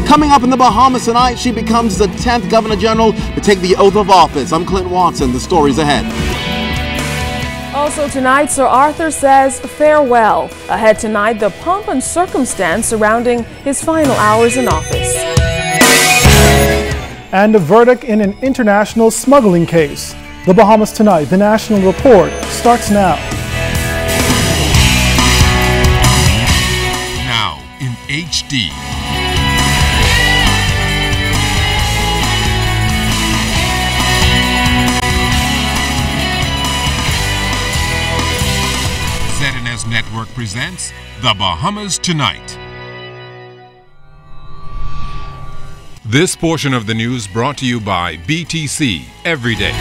Coming up in the Bahamas tonight, she becomes the 10th Governor General to take the oath of office. I'm Clint Watson. The story's ahead. Also tonight, Sir Arthur says farewell. Ahead tonight, the pomp and circumstance surrounding his final hours in office. And a verdict in an international smuggling case. The Bahamas tonight, the National Report starts now. Now in HD. ZNS Network presents The Bahamas Tonight. This portion of the news brought to you by BTC Everyday.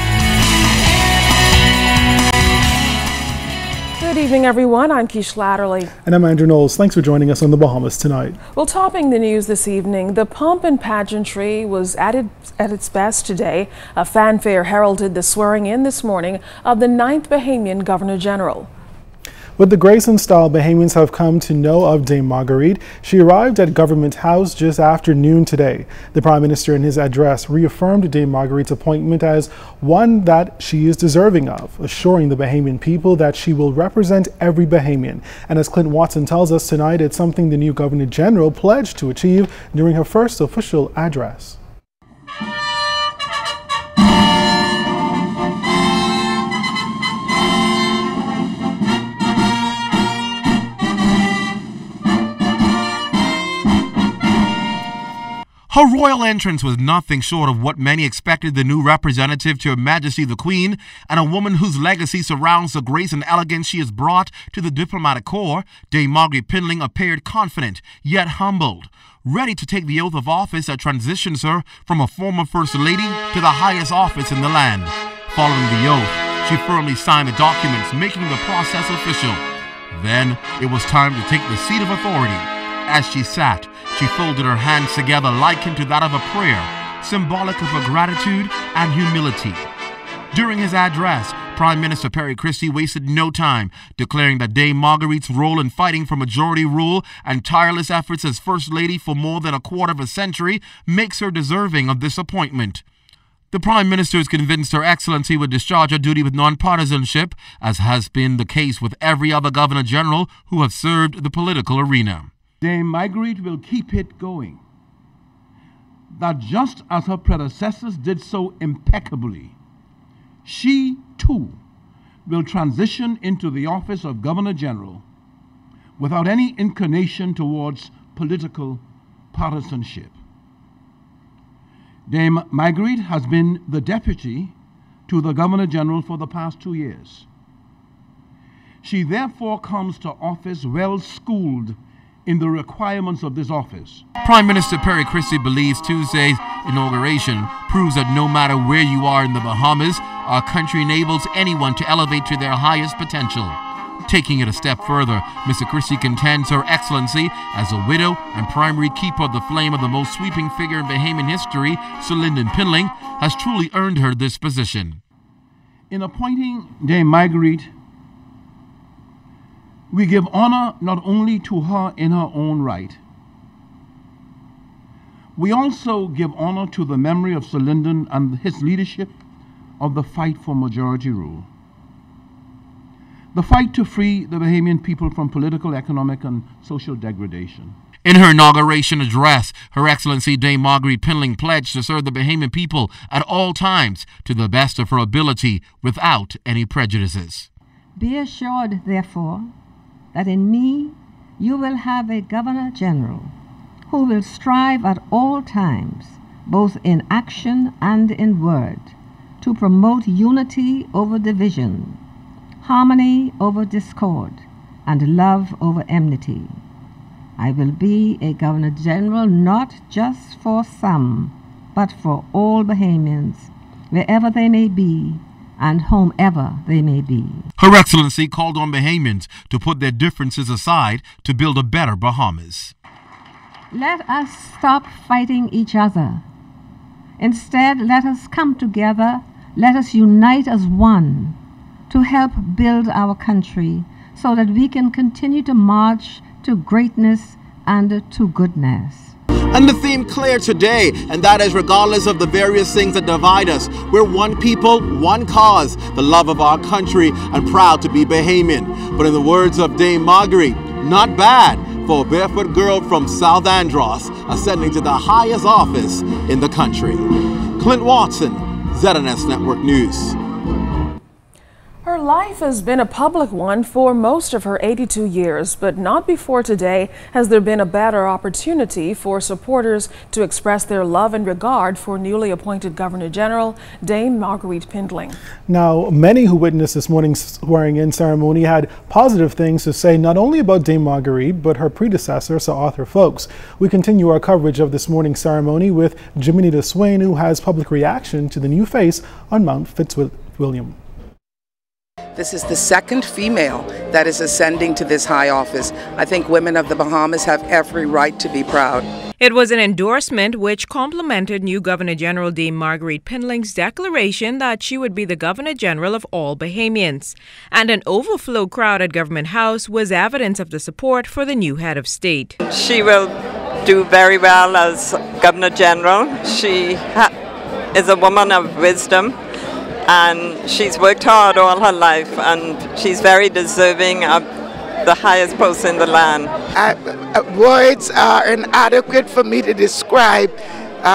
Good evening, everyone. I'm Keish Latterly. And I'm Andrew Knowles. Thanks for joining us on the Bahamas Tonight. Well, topping the news this evening, the pomp and pageantry was at its best today. A fanfare heralded the swearing in this morning of the 9th Bahamian Governor General. With the grace and style Bahamians have come to know of Dame Marguerite, she arrived at Government House just after noon today. The Prime Minister in his address reaffirmed Dame Marguerite's appointment as one that she is deserving of, assuring the Bahamian people that she will represent every Bahamian. And as Clint Watson tells us tonight, it's something the new Governor General pledged to achieve during her first official address. Her royal entrance was nothing short of what many expected the new representative to Her Majesty the Queen, and a woman whose legacy surrounds the grace and elegance she has brought to the diplomatic corps. Dame Marguerite Pinling appeared confident, yet humbled, ready to take the oath of office that transitions her from a former First Lady to the highest office in the land. Following the oath, she firmly signed the documents, making the process official. Then it was time to take the seat of authority. As she sat, she folded her hands together, likened to that of a prayer, symbolic of her gratitude and humility. During his address, Prime Minister Perry Christie wasted no time, declaring that Dame Marguerite's role in fighting for majority rule and tireless efforts as First Lady for more than a quarter of a century makes her deserving of this appointment. The Prime Minister is convinced Her Excellency would discharge her duty with non-partisanship, as has been the case with every other Governor General who have served the political arena. Dame Marguerite will keep it going. That just as her predecessors did so impeccably, she too will transition into the office of Governor General without any inclination towards political partisanship. Dame Marguerite has been the deputy to the Governor General for the past 2 years. She therefore comes to office well schooled in the requirements of this office. Prime Minister Perry Christie believes Tuesday's inauguration proves that no matter where you are in the Bahamas, our country enables anyone to elevate to their highest potential. Taking it a step further, Mr. Christie contends Her Excellency, as a widow and primary keeper of the flame of the most sweeping figure in Bahamian history, Sir Lyndon Pinling, has truly earned her this position. In appointing Dame Marguerite, we give honor not only to her in her own right, we also give honor to the memory of Sir Lyndon and his leadership of the fight for majority rule. The fight to free the Bahamian people from political, economic, and social degradation. In her inauguration address, Her Excellency Dame Marguerite Pinling pledged to serve the Bahamian people at all times to the best of her ability without any prejudices. Be assured, therefore, that in me you will have a Governor General who will strive at all times, both in action and in word, to promote unity over division, harmony over discord, and love over enmity. I will be a Governor General not just for some, but for all Bahamians, wherever they may be, and whomever they may be. Her Excellency called on Bahamians to put their differences aside to build a better Bahamas. Let us stop fighting each other. Instead, let us come together, let us unite as one to help build our country so that we can continue to march to greatness and to goodness. And the theme clear today, and that is regardless of the various things that divide us, we're one people, one cause, the love of our country, and proud to be Bahamian. But in the words of Dame Marguerite, not bad for a barefoot girl from South Andros ascending to the highest office in the country. Clint Watson, ZNS Network News. Her life has been a public one for most of her 82 years, but not before today has there been a better opportunity for supporters to express their love and regard for newly appointed Governor General Dame Marguerite Pindling. Now, many who witnessed this morning's swearing-in ceremony had positive things to say not only about Dame Marguerite, but her predecessor, Sir Arthur Folkes. We continue our coverage of this morning's ceremony with Jiminita Swain, who has public reaction to the new face on Mount Fitzwilliam. This is the second female that is ascending to this high office. I think women of the Bahamas have every right to be proud. It was an endorsement which complemented new Governor General Dame Marguerite Pindling's declaration that she would be the Governor General of all Bahamians. And an overflow crowd at Government House was evidence of the support for the new head of state. She will do very well as Governor General. She is a woman of wisdom, and she's worked hard all her life, and she's very deserving of the highest post in the land. Words are inadequate for me to describe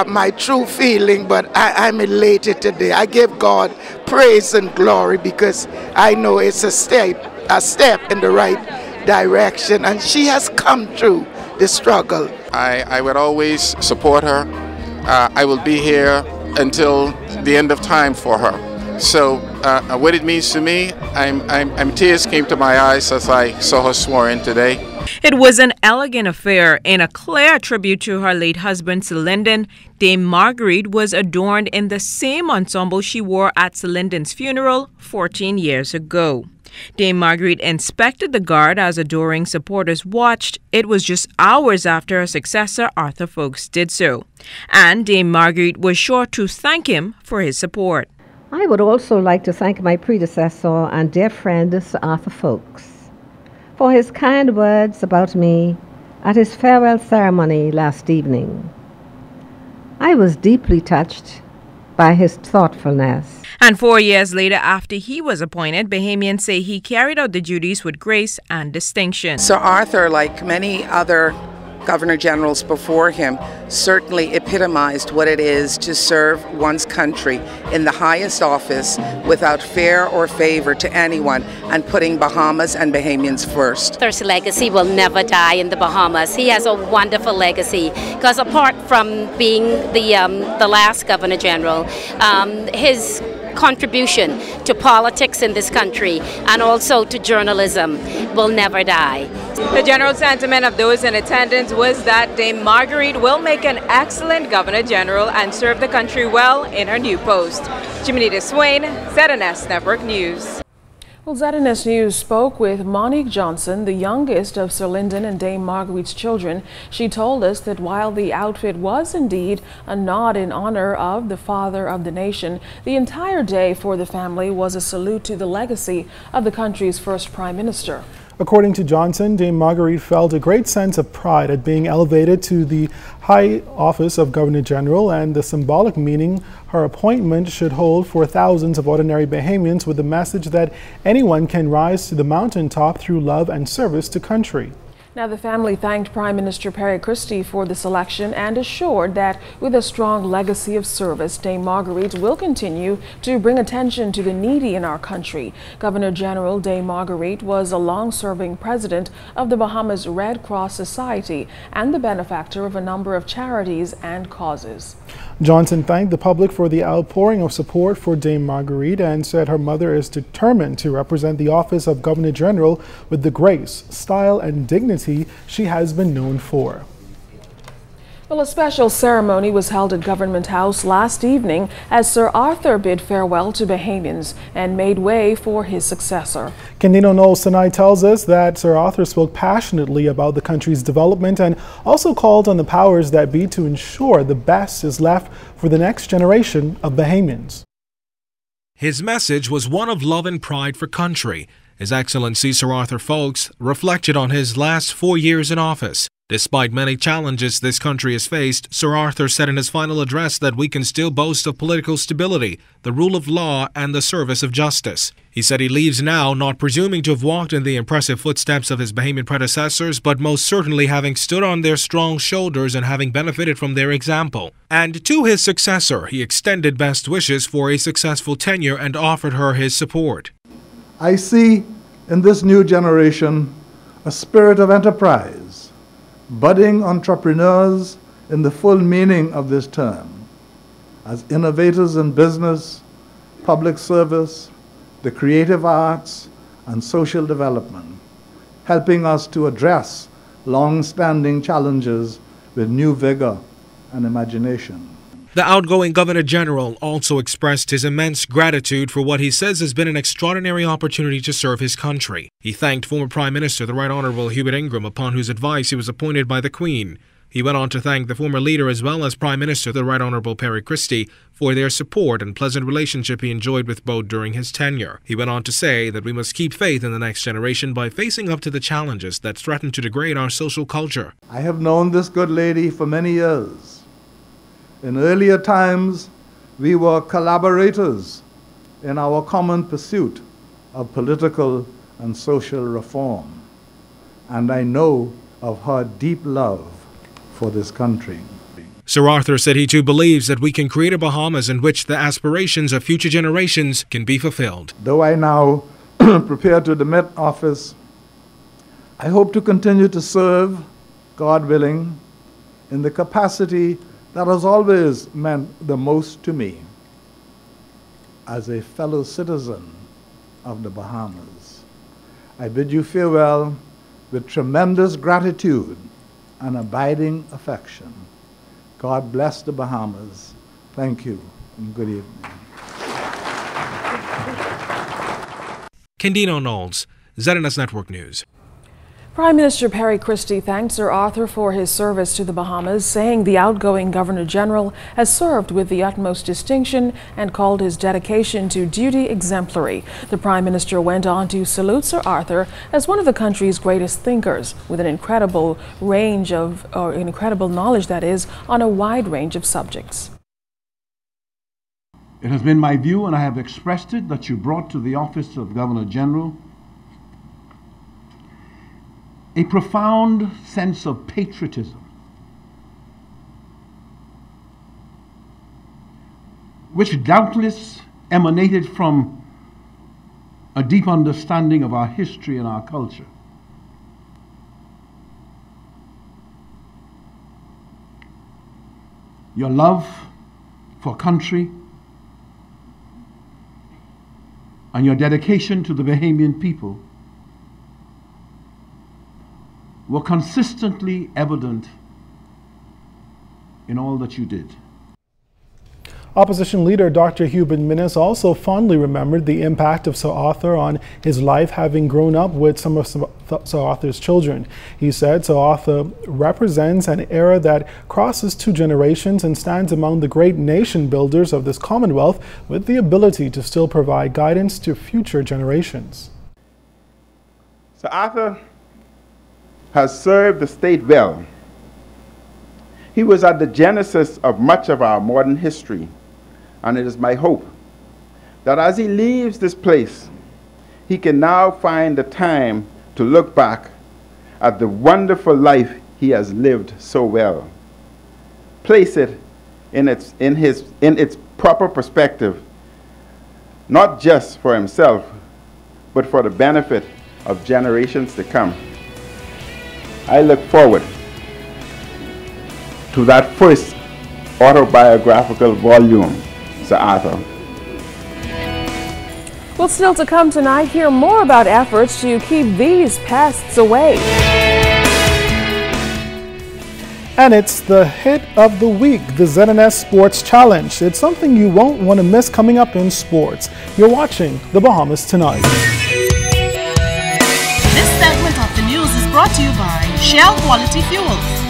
my true feeling, but I'm elated today. I give God praise and glory because I know it's a step in the right direction, and she has come through the struggle. I would always support her. I will be here until the end of time for her. So what it means to me, tears came to my eyes as I saw her sworn in today. It was an elegant affair. In a clear tribute to her late husband, Sir Lyndon, Dame Marguerite was adorned in the same ensemble she wore at Sir Lyndon's funeral 14 years ago. Dame Marguerite inspected the guard as adoring supporters watched. It was just hours after her successor, Arthur Folkes, did so. And Dame Marguerite was sure to thank him for his support. I would also like to thank my predecessor and dear friend, Sir Arthur Folkes, for his kind words about me at his farewell ceremony last evening. I was deeply touched by his thoughtfulness. And 4 years later, after he was appointed, Bahamians say he carried out the duties with grace and distinction. Sir Arthur, like many other Governor Generals before him, certainly epitomized what it is to serve one's country in the highest office without fear or favor to anyone, and putting Bahamas and Bahamians first. Arthur's legacy will never die in the Bahamas. He has a wonderful legacy because apart from being the last Governor General, his contribution to politics in this country and also to journalism will never die. The general sentiment of those in attendance was that Dame Marguerite will make an excellent Governor General and serve the country well in her new post. Jiminita Swain, ZNS Network News. Well, ZNS News spoke with Monique Johnson, the youngest of Sir Lyndon and Dame Marguerite's children. She told us that while the outfit was indeed a nod in honor of the father of the nation, the entire day for the family was a salute to the legacy of the country's first Prime Minister. According to Johnson, Dame Marguerite felt a great sense of pride at being elevated to the high office of Governor General and the symbolic meaning her appointment should hold for thousands of ordinary Bahamians, with the message that anyone can rise to the mountaintop through love and service to country. Now, the family thanked Prime Minister Perry Christie for the selection and assured that with a strong legacy of service, Dame Marguerite will continue to bring attention to the needy in our country. Governor General Dame Marguerite was a long-serving president of the Bahamas Red Cross Society and the benefactor of a number of charities and causes. Johnson thanked the public for the outpouring of support for Dame Marguerite and said her mother is determined to represent the office of Governor General with the grace, style, and dignity she has been known for. Well, a special ceremony was held at Government House last evening as Sir Arthur bid farewell to Bahamians and made way for his successor. Candino Noel Sinai tells us that Sir Arthur spoke passionately about the country's development and also called on the powers that be to ensure the best is left for the next generation of Bahamians. His message was one of love and pride for country. His Excellency Sir Arthur Folkes reflected on his last 4 years in office. Despite many challenges this country has faced, Sir Arthur said in his final address that we can still boast of political stability, the rule of law, and the service of justice. He said he leaves now not presuming to have walked in the impressive footsteps of his Bahamian predecessors, but most certainly having stood on their strong shoulders and having benefited from their example. And to his successor, he extended best wishes for a successful tenure and offered her his support. I see in this new generation a spirit of enterprise, budding entrepreneurs in the full meaning of this term, as innovators in business, public service, the creative arts, and social development, helping us to address long-standing challenges with new vigor and imagination. The outgoing Governor General also expressed his immense gratitude for what he says has been an extraordinary opportunity to serve his country. He thanked former Prime Minister the Right Honourable Hubert Ingraham, upon whose advice he was appointed by the Queen. He went on to thank the former leader as well as Prime Minister the Right Honourable Perry Christie for their support and pleasant relationship he enjoyed with both during his tenure. He went on to say that we must keep faith in the next generation by facing up to the challenges that threaten to degrade our social culture. I have known this good lady for many years. In earlier times, we were collaborators in our common pursuit of political and social reform, and I know of her deep love for this country. Sir Arthur said he too believes that we can create a Bahamas in which the aspirations of future generations can be fulfilled. Though I now prepare to demit office, I hope to continue to serve, God willing, in the capacity that has always meant the most to me, as a fellow citizen of the Bahamas. I bid you farewell with tremendous gratitude and abiding affection. God bless the Bahamas. Thank you and good evening. Kendino Knowles, ZNS Network News. Prime Minister Perry Christie thanked Sir Arthur for his service to the Bahamas, saying the outgoing Governor General has served with the utmost distinction and called his dedication to duty exemplary. The Prime Minister went on to salute Sir Arthur as one of the country's greatest thinkers, with an incredible knowledge, that is, on a wide range of subjects. It has been my view, and I have expressed it, that you brought to the office of Governor General a profound sense of patriotism, which doubtless emanated from a deep understanding of our history and our culture. Your love for country and your dedication to the Bahamian people were consistently evident in all that you did. Opposition leader Dr. Hubert Minnis also fondly remembered the impact of Sir Arthur on his life, having grown up with some of Sir Arthur's children. He said Sir Arthur represents an era that crosses two generations and stands among the great nation builders of this Commonwealth, with the ability to still provide guidance to future generations. Sir Arthur has served the state well. He was at the genesis of much of our modern history, and it is my hope that as he leaves this place, he can now find the time to look back at the wonderful life he has lived so well. Place it in its proper perspective, not just for himself, but for the benefit of generations to come. I look forward to that first autobiographical volume, Sir Arthur. Well, still to come tonight, hear more about efforts to keep these pests away. And it's the hit of the week, the ZNS Sports Challenge. It's something you won't want to miss coming up in sports. You're watching The Bahamas Tonight. This segment of the news is brought to you by Shell Quality Fuels.